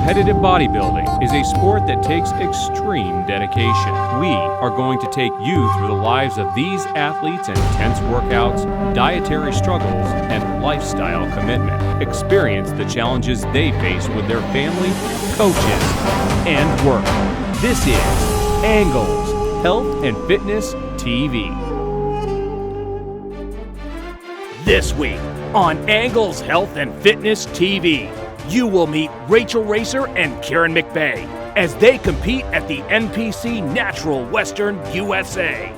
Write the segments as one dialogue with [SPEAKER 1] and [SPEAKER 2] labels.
[SPEAKER 1] Competitive bodybuilding is a sport that takes extreme dedication. We are going to take you through the lives of these athletes, intense workouts, dietary struggles, and lifestyle commitment. Experience the challenges they face with their family, coaches, and work. This is Angles Health and Fitness TV.
[SPEAKER 2] This week on Angles Health and Fitness TV, you will meet Rachel Racer and Kieran McBay as they compete at the NPC Natural Western USA.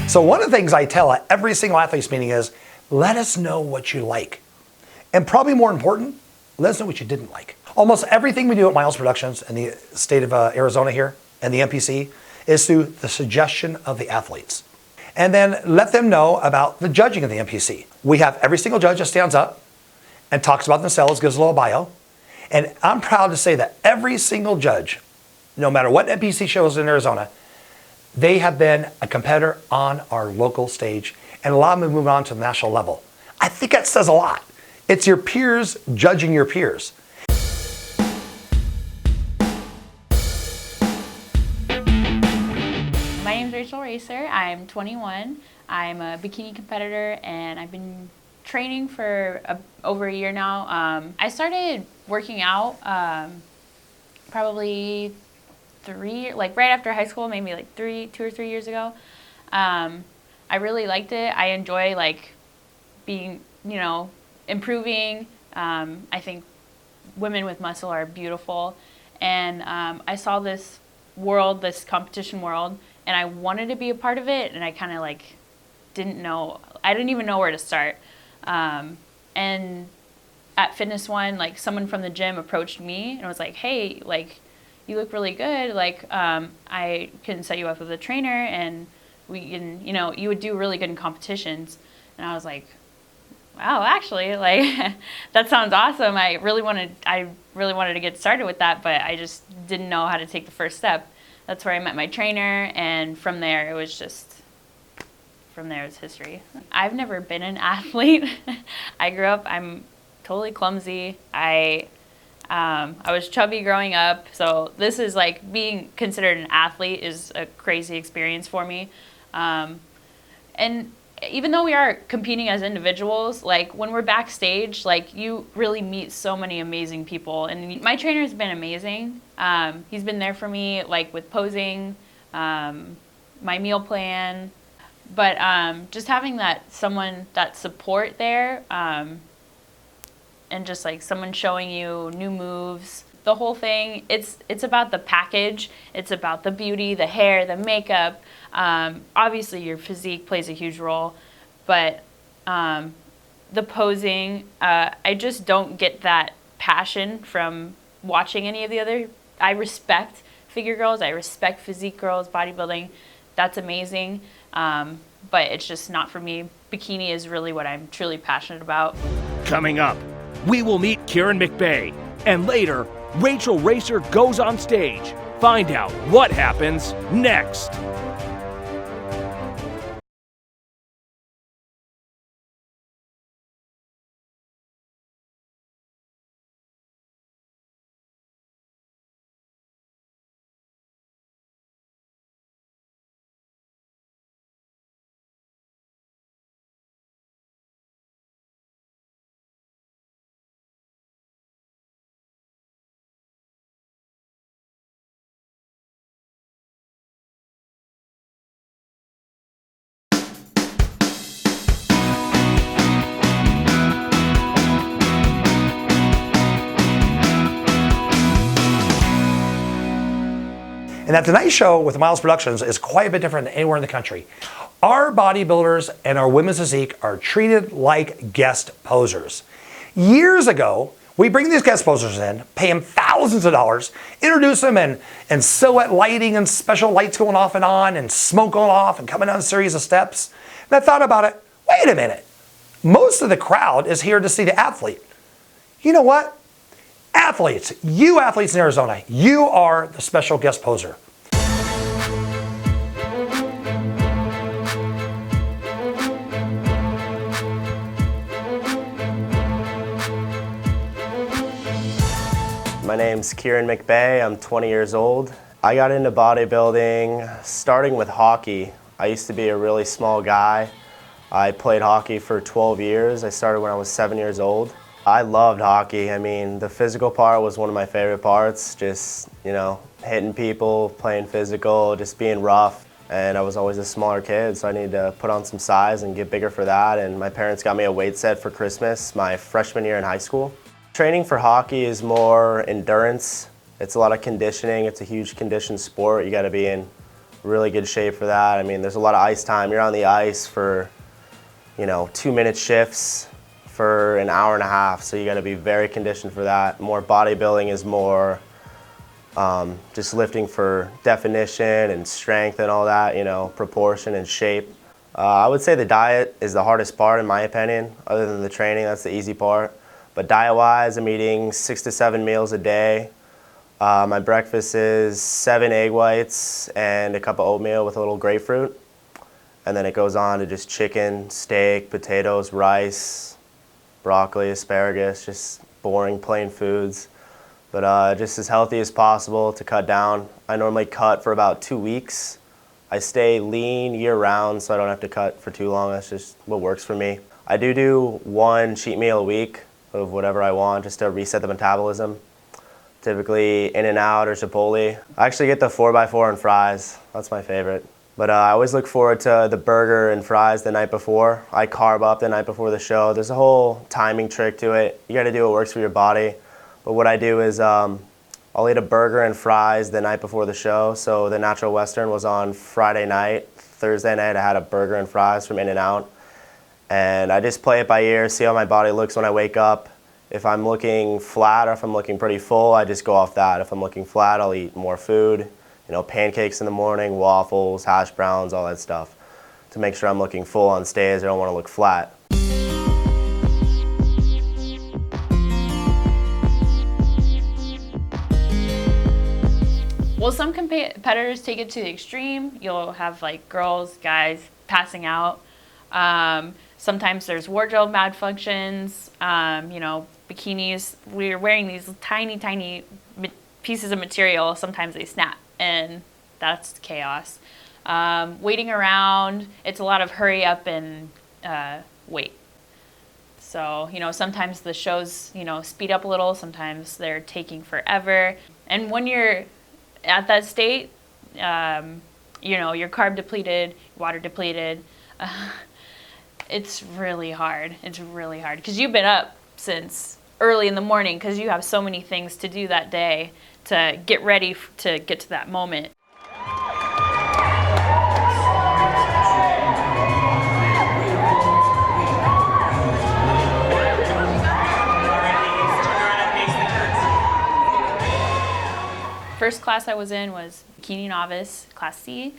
[SPEAKER 3] So one of the things I tell at every single athletes meeting is, let us know what you like. And probably more important, let us know what you didn't like. Almost everything we do at Miles Productions in the state of Arizona here and the NPC is through the suggestion of the athletes. And then let them know about the judging of the NPC. We have every single judge that stands up and talks about themselves, gives a little bio. And I'm proud to say that every single judge, no matter what NPC shows in Arizona, they have been a competitor on our local stage, and a lot of them have moved on to the national level. I think that says a lot. It's your peers judging your peers.
[SPEAKER 4] My name's Rachel Racer. I'm 21. I'm a bikini competitor, and I've been training for over a year now. I started working out probably right after high school, maybe like 2 or 3 years ago. I really liked it. I enjoy being, improving. I think women with muscle are beautiful. And I saw this world, this competition world, and I wanted to be a part of it, and I kind of I didn't even know where to start. And at Fitness One, someone from the gym approached me and was like, hey, you look really good. I can set you up with a trainer, and we can, you would do really good in competitions. And I was like, wow, actually, that sounds awesome. I really wanted to get started with that, but I just didn't know how to take the first step. That's where I met my trainer, and from there, it's history. I've never been an athlete. I'm totally clumsy. I was chubby growing up, so this is being considered an athlete is a crazy experience for me. And even though we are competing as individuals, when we're backstage, you really meet so many amazing people. And my trainer has been amazing. He's been there for me, with posing, my meal plan, but just having that support there, and just someone showing you new moves. The whole thing, it's about the package. It's about the beauty, the hair, the makeup. Obviously, your physique plays a huge role, but the posing, I just don't get that passion from watching any of the other. I respect figure girls. I respect physique girls, bodybuilding. That's amazing, but it's just not for me. Bikini is really what I'm truly passionate about.
[SPEAKER 2] Coming up, we will meet Kieran McBay, and later, Rachel Racer goes on stage. Find out what happens next.
[SPEAKER 3] And that Tonight Show with Miles Productions is quite a bit different than anywhere in the country. Our bodybuilders and our women's physique are treated like guest posers. Years ago, we bring these guest posers in, pay them thousands of dollars, introduce them and silhouette lighting and special lights going off and on and smoke going off and coming down a series of steps. And I thought about it, wait a minute. Most of the crowd is here to see the athlete. You know what? Athletes, you athletes in Arizona, you are the special guest poser.
[SPEAKER 5] My name's Kieran McBay. I'm 20 years old. I got into bodybuilding starting with hockey. I used to be a really small guy. I played hockey for 12 years. I started when I was 7 years old. I loved hockey. I mean, the physical part was one of my favorite parts. Just, hitting people, playing physical, just being rough. And I was always a smaller kid, so I needed to put on some size and get bigger for that. And my parents got me a weight set for Christmas my freshman year in high school. Training for hockey is more endurance. It's a lot of conditioning. It's a huge conditioned sport. You got to be in really good shape for that. I mean, there's a lot of ice time. You're on the ice for, 2-minute shifts for an hour and a half. So you got to be very conditioned for that. More bodybuilding is more just lifting for definition and strength and all that, proportion and shape. I would say the diet is the hardest part in my opinion. Other than the training, that's the easy part. But diet-wise, I'm eating 6 to 7 meals a day. My breakfast is 7 egg whites and a cup of oatmeal with a little grapefruit. And then it goes on to just chicken, steak, potatoes, rice, broccoli, asparagus, just boring, plain foods. But just as healthy as possible to cut down. I normally cut for about 2 weeks. I stay lean year-round, so I don't have to cut for too long. That's just what works for me. I do 1 cheat meal a week of whatever I want, just to reset the metabolism. Typically In-N-Out or Chipotle. I actually get the 4x4 and fries. That's my favorite. But I always look forward to the burger and fries the night before. I carb up the night before the show. There's a whole timing trick to it. You gotta do what works for your body. But what I do is I'll eat a burger and fries the night before the show. So the Natural Western was on Friday night. Thursday night I had a burger and fries from In-N-Out. And I just play it by ear, see how my body looks when I wake up. If I'm looking flat or if I'm looking pretty full, I just go off that. If I'm looking flat, I'll eat more food. Pancakes in the morning, waffles, hash browns, all that stuff. To make sure I'm looking full on stage, I don't want to look flat.
[SPEAKER 4] Well, some competitors take it to the extreme. You'll have girls, guys passing out. Sometimes there's wardrobe malfunctions. Bikinis. We're wearing these tiny, tiny pieces of material. Sometimes they snap, and that's chaos. Waiting around. It's a lot of hurry up and wait. So, sometimes the shows, speed up a little. Sometimes they're taking forever. And when you're at that state, you're carb depleted, water depleted. It's really hard. It's really hard because you've been up since early in the morning because you have so many things to do that day to get ready to get to that moment. First class I was in was Bikini Novice, Class C.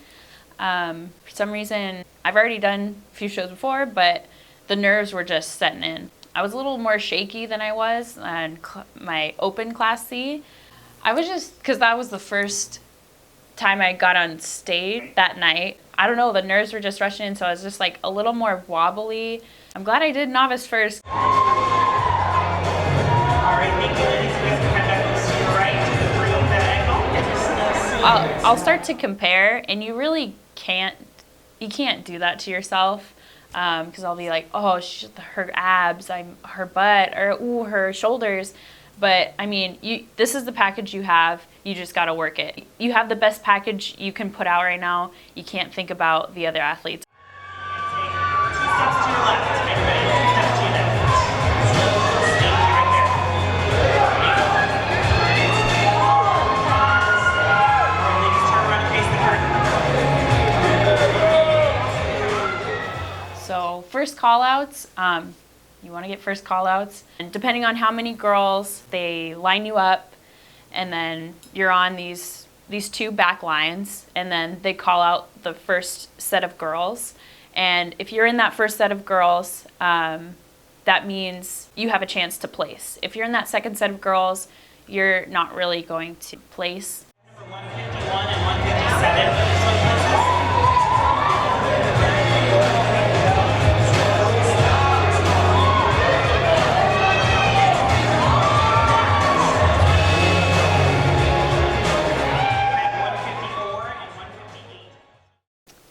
[SPEAKER 4] For some reason, I've already done a few shows before, but the nerves were just setting in. I was a little more shaky than I was on my open Class C. I was just, because that was the first time I got on stage that night. I don't know, the nerves were just rushing in, so I was just a little more wobbly. I'm glad I did Novice first.
[SPEAKER 6] All right, thank you, ladies. You guys can head back to your right to bring up that ankle.
[SPEAKER 4] I'll start to compare, and you really can't do that to yourself, because I'll be like, oh, her abs, her butt, or ooh, her shoulders. But I mean, this is the package you have. You just got to work it. You have the best package you can put out right now. You can't think about the other athletes.
[SPEAKER 6] Take 2 steps to your left. Are you ready? 2 steps to your left. Stay right there. All right, ladies, turn around and face the curtain.
[SPEAKER 4] So first call-outs, you want to get first call-outs. And depending on how many girls, they line you up, and then you're on these 2 back lines, and then they call out the first set of girls. And if you're in that first set of girls, that means you have a chance to place. If you're in that second set of girls, you're not really going to place.
[SPEAKER 6] Number 151 and 157.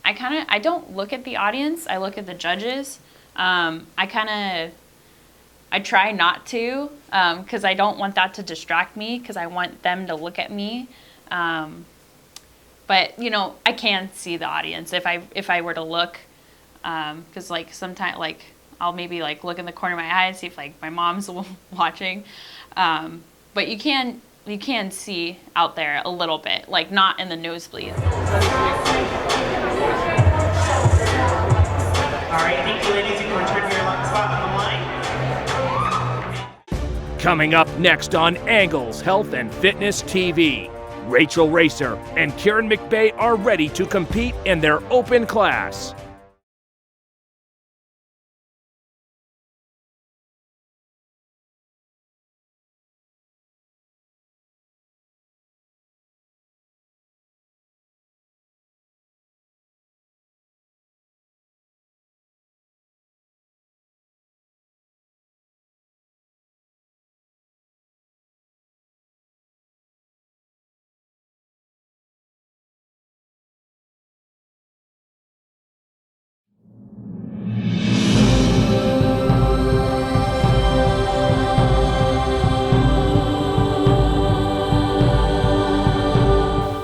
[SPEAKER 4] I don't look at the audience. I look at the judges. I try not to, because I don't want that to distract me, because I want them to look at me. But you know, I can see the audience if I were to look, because like sometimes like I'll maybe like look in the corner of my eye and see if like my mom's watching. But you can see out there a little bit, like not in the nosebleed.
[SPEAKER 6] All right, thank you, ladies. You can return to your spot on the line.
[SPEAKER 2] Coming up next on Angles Health and Fitness TV, Rachel Racer and Kieran McBay are ready to compete in their open class.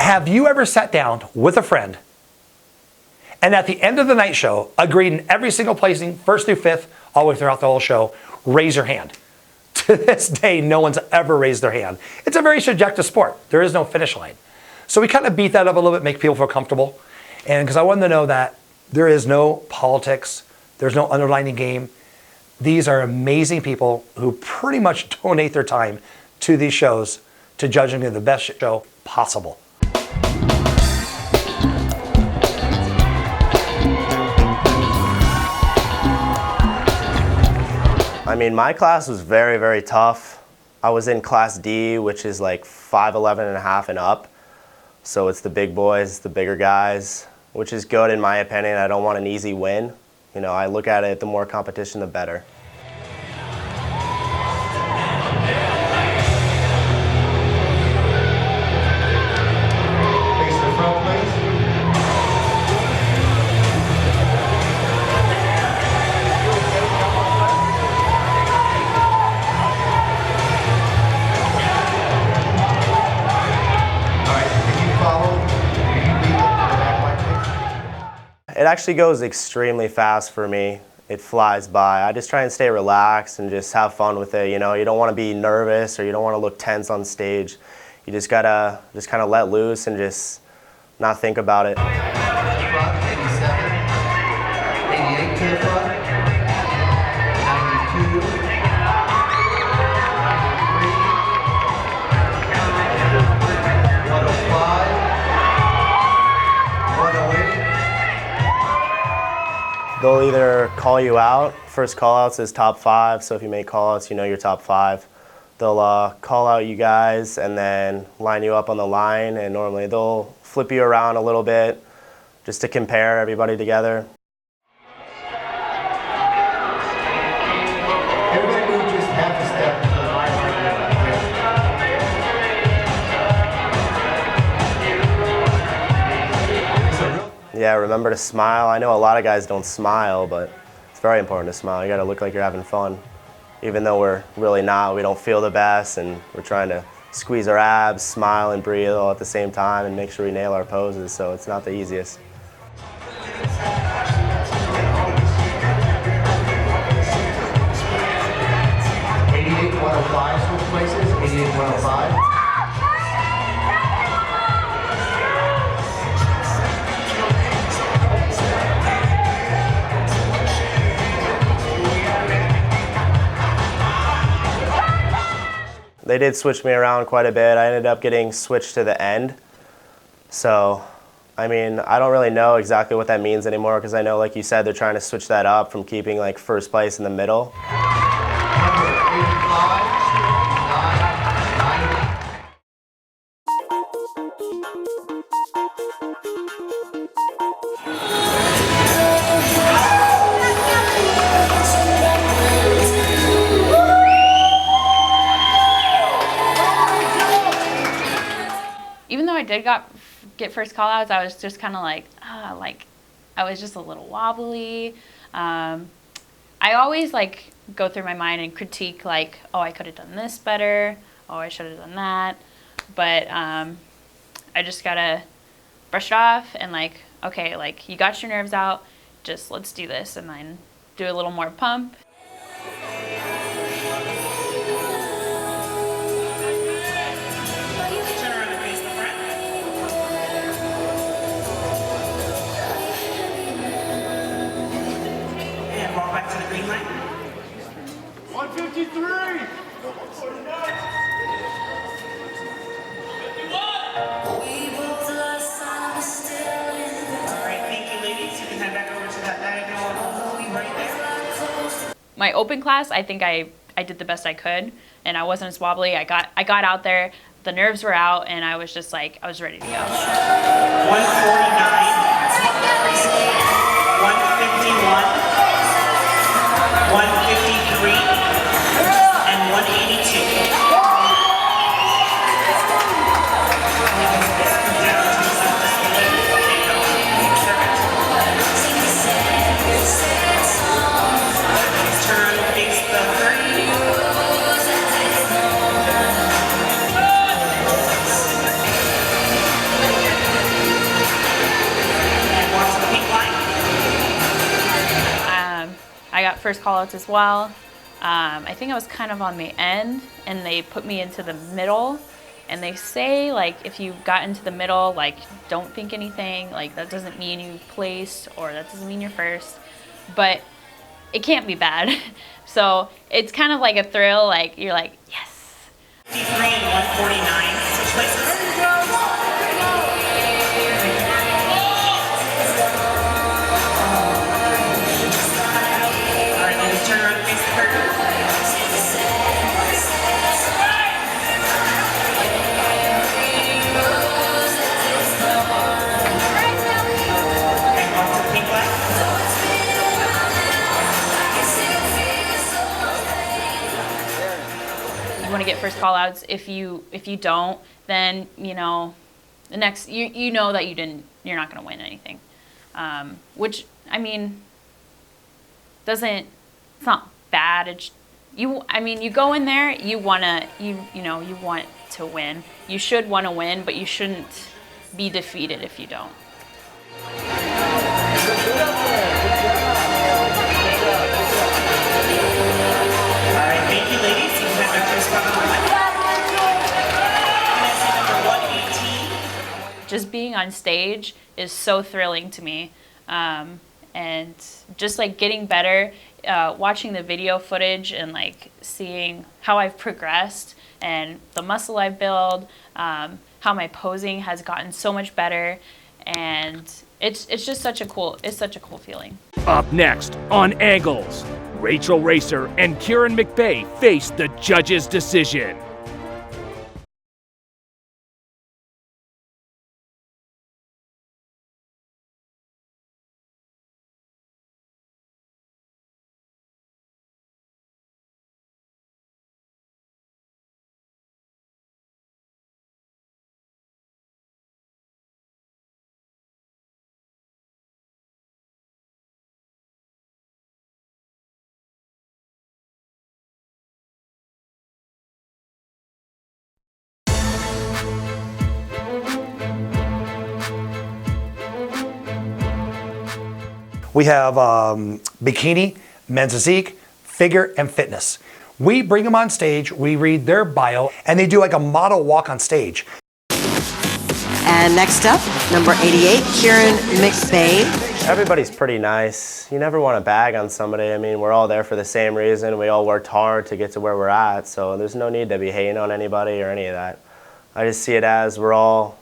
[SPEAKER 3] Have you ever sat down with a friend and at the end of the night show agreed in every single placing, first through fifth, all the way throughout the whole show, raise your hand? To this day, no one's ever raised their hand. It's a very subjective sport. There is no finish line. So we kind of beat that up a little bit, make people feel comfortable. And because I want them to know that there is no politics, there's no underlining game. These are amazing people who pretty much donate their time to these shows to judging the best show possible.
[SPEAKER 5] I mean, my class was very, very tough. I was in Class D, which is like 5'11" and a half and up. So it's the big boys, the bigger guys, which is good in my opinion. I don't want an easy win. You know, I look at it, the more competition, the better.
[SPEAKER 7] Face to the front, please. All right, can you follow? Can you lead the back line, please?
[SPEAKER 5] It actually goes extremely fast for me. It flies by. I just try and stay relaxed and just have fun with it. You know, you don't want to be nervous or you don't want to look tense on stage. You just gotta just kind of let loose and just not think about it.
[SPEAKER 7] Front, 87. 88 to the front. 92. 93. 105. 108.
[SPEAKER 5] They'll either call you out. First call outs is top 5, so if you make call outs, you know you're top 5. They'll call out you guys and then line you up on the line, and normally they'll flip you around a little bit just to compare everybody together.
[SPEAKER 7] Everybody move just half a step to the line right there.
[SPEAKER 5] Yeah, remember to smile. I know a lot of guys don't smile, but it's very important to smile. You gotta look like you're having fun. Even though we're really not, we don't feel the best, and we're trying to squeeze our abs, smile, and breathe all at the same time and make sure we nail our poses, so it's not the easiest.
[SPEAKER 7] 88, 105, switch places. 88, 105.
[SPEAKER 5] They did switch me around quite a bit. I ended up getting switched to the end. So, I mean, I don't really know exactly what that means anymore because I know, like you said, they're trying to switch that up from keeping like first place in the middle.
[SPEAKER 7] Number 85,
[SPEAKER 4] even though I did get first call outs, I was just kind of like, I was just a little wobbly. I always like go through my mind and critique like, oh, I could have done this better. Oh, I should have done that. But I just gotta brush it off and like, okay, like you got your nerves out, just let's do this, and then do a little more pump.
[SPEAKER 6] Turn around and face the front. And walk back to the green line.
[SPEAKER 7] 153.
[SPEAKER 6] All right, thank you, ladies. You can head back over to that diagonal right there.
[SPEAKER 4] My open class, I think I did the best I could, and I wasn't as wobbly. I got out there, the nerves were out, and I was just like, I was ready to go.
[SPEAKER 6] 149, 151, 153, and 182. Turn, face the three. And walk to the pink line.
[SPEAKER 4] I got first call outs as well. I think I was kind of on the end, and they put me into the middle. And they say, like, if you got into the middle, like, don't think anything. Like, that doesn't mean you placed, or that doesn't mean you're first. But it can't be bad. So it's kind of like a thrill. Like, you're like, yes.
[SPEAKER 6] 53 and 149. Switch places. All right, ladies, turn around and face the curtain. And walk to the pink line.
[SPEAKER 4] You want to get first call outs. If you don't, then the next you know that you're not going to win anything. Which, I mean, it's not bad. It's you go in there, you want to win. You should want to win, but you shouldn't be defeated if you don't.
[SPEAKER 6] All right, thank you, ladies. You can head back to your spot on the left. Number 118.
[SPEAKER 4] Just being on stage is so thrilling to me. And just like getting better, watching the video footage and like seeing how I've progressed and the muscle I've built, how my posing has gotten so much better, and it's just such a cool feeling.
[SPEAKER 2] Up next on Angles, Rachel Racer and Kieran McBay face the judge's decision.
[SPEAKER 3] We have bikini, men's physique, figure, and fitness. We bring them on stage, we read their bio, and they do like a model walk on stage.
[SPEAKER 8] And next up, number 88, Kieran McBay.
[SPEAKER 5] Everybody's pretty nice. You never want to bag on somebody. I mean, we're all there for the same reason. We all worked hard to get to where we're at, so there's no need to be hating on anybody or any of that. I just see it as we're all,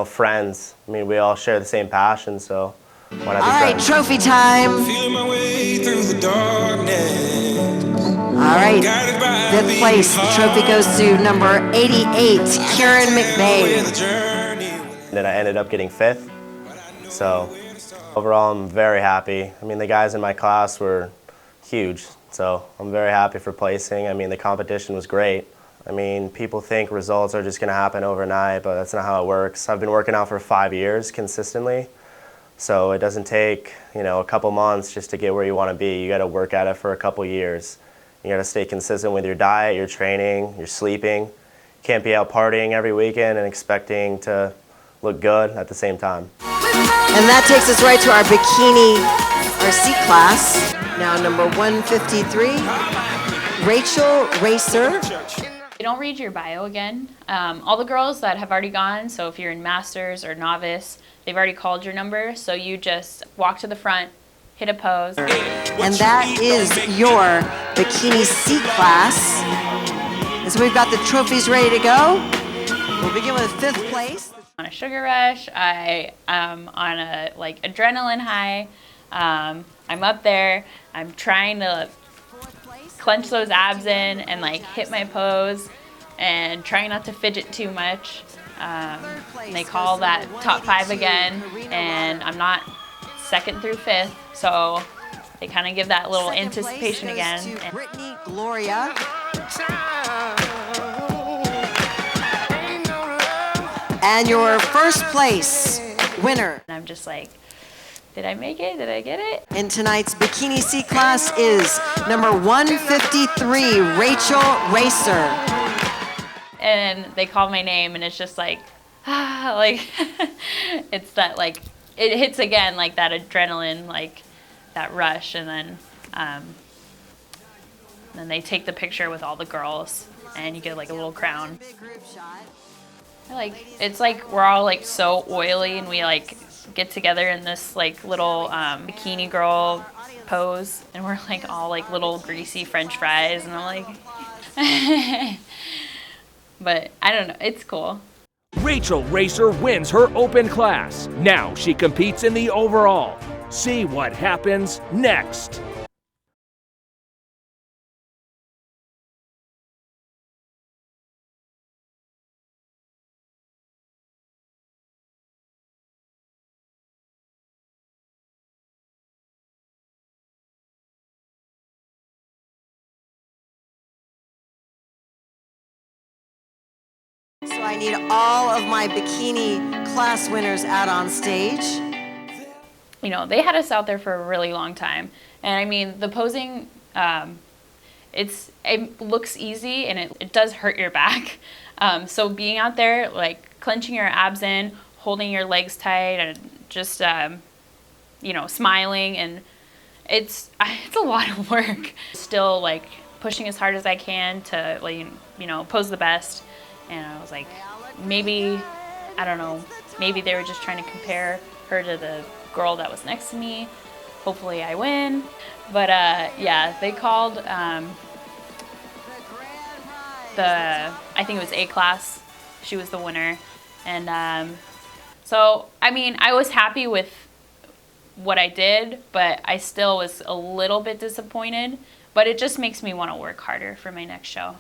[SPEAKER 5] friends. I mean, we all share the same passion, so why not be
[SPEAKER 8] All right,
[SPEAKER 5] friends?
[SPEAKER 8] trophy time.
[SPEAKER 9] Feeling my way through the darkness.
[SPEAKER 8] All right, fifth place. The trophy goes to number 88, Kieran McBay.
[SPEAKER 5] Then I ended up getting 5th. So overall, I'm very happy. I mean, the guys in my class were huge, so I'm very happy for placing. I mean, the competition was great. I mean, people think results are just going to happen overnight, but that's not how it works. I've been working out for 5 years consistently. So it doesn't take, a couple months just to get where you want to be. You got to work at it for a couple years. You got to stay consistent with your diet, your training, your sleeping. You can't be out partying every weekend and expecting to look good at the same time.
[SPEAKER 8] And that takes us right to our bikini, our C class. Now number 153, Rachel Racer.
[SPEAKER 4] You don't read your bio again. All the girls that have already gone, so if you're in masters or novice, they've already called your number, so you just walk to the front, hit a pose.
[SPEAKER 8] And that is your bikini C class. And so we've got the trophies ready to go. We'll begin with 5th place.
[SPEAKER 4] On a sugar rush, I am on a adrenaline high. I'm up there, I'm trying to clench those abs in and hit my pose and trying not to fidget too much. They call that top 5 again, and I'm not 2nd through 5th, so they kind of give that little anticipation again.
[SPEAKER 8] To Brittany Gloria. And your 1st place winner.
[SPEAKER 4] And I'm just like, did I make it? Did I get it?
[SPEAKER 8] In tonight's Bikini C class is number 153, Rachel Racer.
[SPEAKER 4] And they call my name, and it's just it's that it hits again, that adrenaline, that rush, and then they take the picture with all the girls, and you get a little crown. It's we're all so oily, and we get together in this little bikini girl pose, and we're all little greasy French fries, and I'm but I don't know, it's cool.
[SPEAKER 2] Rachel Racer wins her open class. Now she competes in the overall. See what happens next.
[SPEAKER 8] So I need all of my bikini class winners out on stage.
[SPEAKER 4] They had us out there for a really long time. And I mean, the posing, it looks easy, and it does hurt your back. So being out there, clenching your abs in, holding your legs tight, and just, smiling, and it's a lot of work. Still, pushing as hard as I can to, pose the best. And I was maybe, I don't know, maybe they were just trying to compare her to the girl that was next to me. Hopefully I win. But yeah, they called I think it was A class. She was the winner. And so, I mean, I was happy with what I did, but I still was a little bit disappointed. But it just makes me want to work harder for my next show.